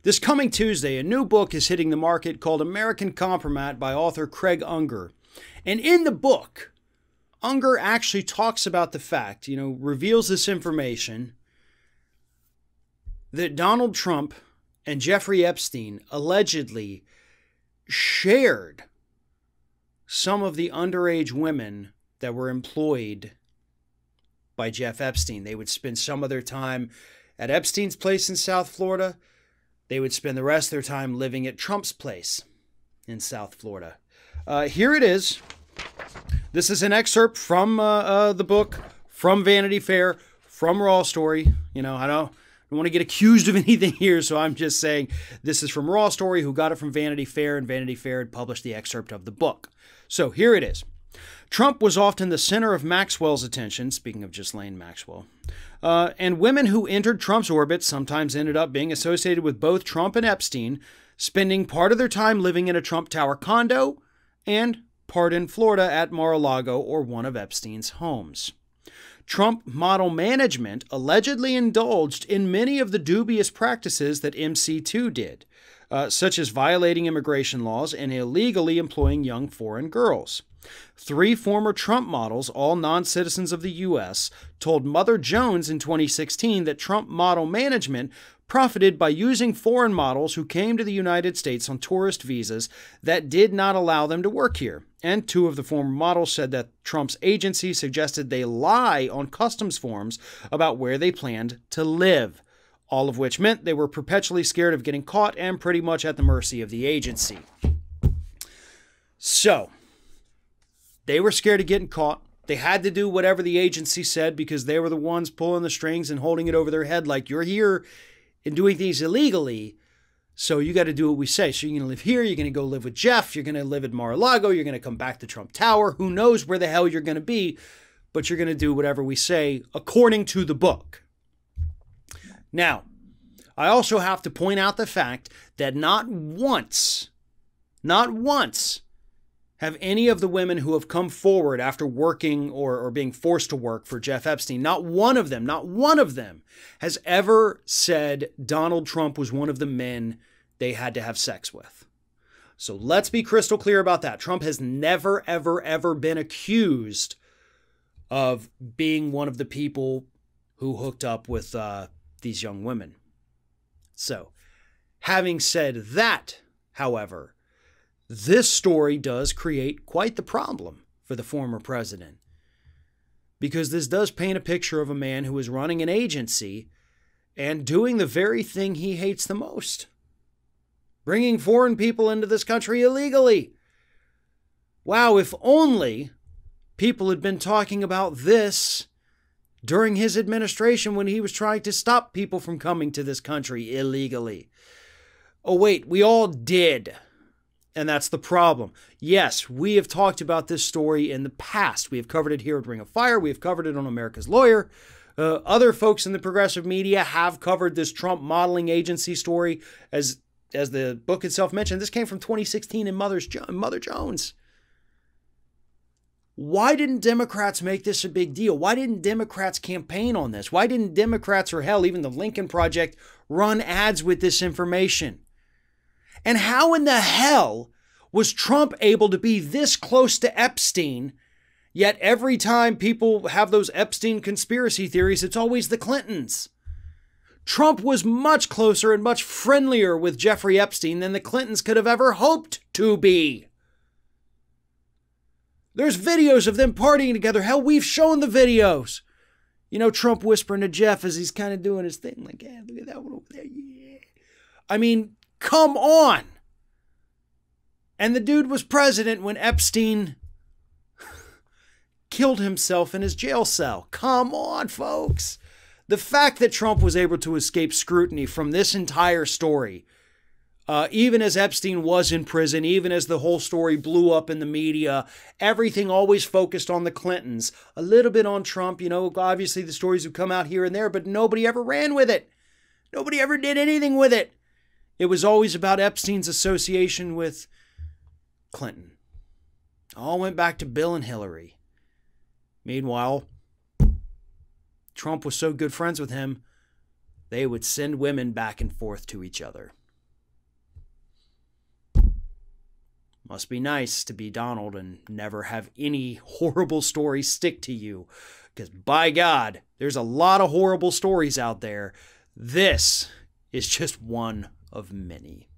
This coming Tuesday, a new book is hitting the market called American Compromat by author Craig Unger. And in the book, Unger actually talks about the fact, reveals this information that Donald Trump and Jeffrey Epstein allegedly shared some of the underage women that were employed by Jeff Epstein. They would spend some of their time at Epstein's place in South Florida. They would spend the rest of their time living at Trump's place in South Florida. Here it is. This is an excerpt from the book, from Vanity Fair, from Raw Story. I don't want to get accused of anything here, so I'm just saying this is from Raw Story, who got it from Vanity Fair, and Vanity Fair had published the excerpt of the book. So here it is. Trump was often the center of Maxwell's attention, speaking of Ghislaine Maxwell, and women who entered Trump's orbit sometimes ended up being associated with both Trump and Epstein, spending part of their time living in a Trump Tower condo and part in Florida at Mar-a-Lago or one of Epstein's homes. Trump model management allegedly indulged in many of the dubious practices that MC2 did, such as violating immigration laws and illegally employing young foreign girls. 3 former Trump models, all non-citizens of the U.S., told Mother Jones in 2016 that Trump model management profited by using foreign models who came to the United States on tourist visas that did not allow them to work here. And 2 of the former models said that Trump's agency suggested they lie on customs forms about where they planned to live, all of which meant they were perpetually scared of getting caught and pretty much at the mercy of the agency. So, they were scared of getting caught. They had to do whatever the agency said because they were the ones pulling the strings and holding it over their head like, you're here and doing things illegally, so you got to do what we say. So you're going to live here, you're going to go live with Jeff, you're going to live at Mar-a-Lago, you're going to come back to Trump Tower. Who knows where the hell you're going to be, but you're going to do whatever we say according to the book. Now, I also have to point out the fact that not once have any of the women who have come forward after working or being forced to work for Jeff Epstein, not one of them has ever said Donald Trump was one of the men they had to have sex with. So let's be crystal clear about that. Trump has never, ever, ever been accused of being one of the people who hooked up with these young women. So, having said that, however, this story does create quite the problem for the former president, because this does paint a picture of a man who is running an agency and doing the very thing he hates the most: bringing foreign people into this country illegally. Wow, if only people had been talking about this during his administration when he was trying to stop people from coming to this country illegally. Oh wait, we all did. And that's the problem. Yes, we have talked about this story in the past. We have covered it here at Ring of Fire. We have covered it on America's Lawyer. Other folks in the progressive media have covered this Trump modeling agency story. As the book itself mentioned, this came from 2016 in Mother Jones. Why didn't Democrats make this a big deal? Why didn't Democrats campaign on this? Why didn't Democrats, or hell, even the Lincoln Project, run ads with this information? And how in the hell was Trump able to be this close to Epstein, yet every time people have those Epstein conspiracy theories, it's always the Clintons? Trump was much closer and much friendlier with Jeffrey Epstein than the Clintons could have ever hoped to be. There's videos of them partying together. Hell, we've shown the videos. Trump whispering to Jeff as he's kind of doing his thing, like, yeah, look at that one over there, yeah. I mean, come on. And the dude was president when Epstein killed himself in his jail cell. Come on, folks. The fact that Trump was able to escape scrutiny from this entire story, even as Epstein was in prison, even as the whole story blew up in the media, everything always focused on the Clintons, a little bit on Trump. Obviously the stories have come out here and there, but nobody ever ran with it. Nobody ever did anything with it. It was always about Epstein's association with Clinton. All went back to Bill and Hillary. Meanwhile, Trump was so good friends with him, they would send women back and forth to each other. Must be nice to be Donald and never have any horrible story stick to you. Because by God, there's a lot of horrible stories out there. This is just one of many.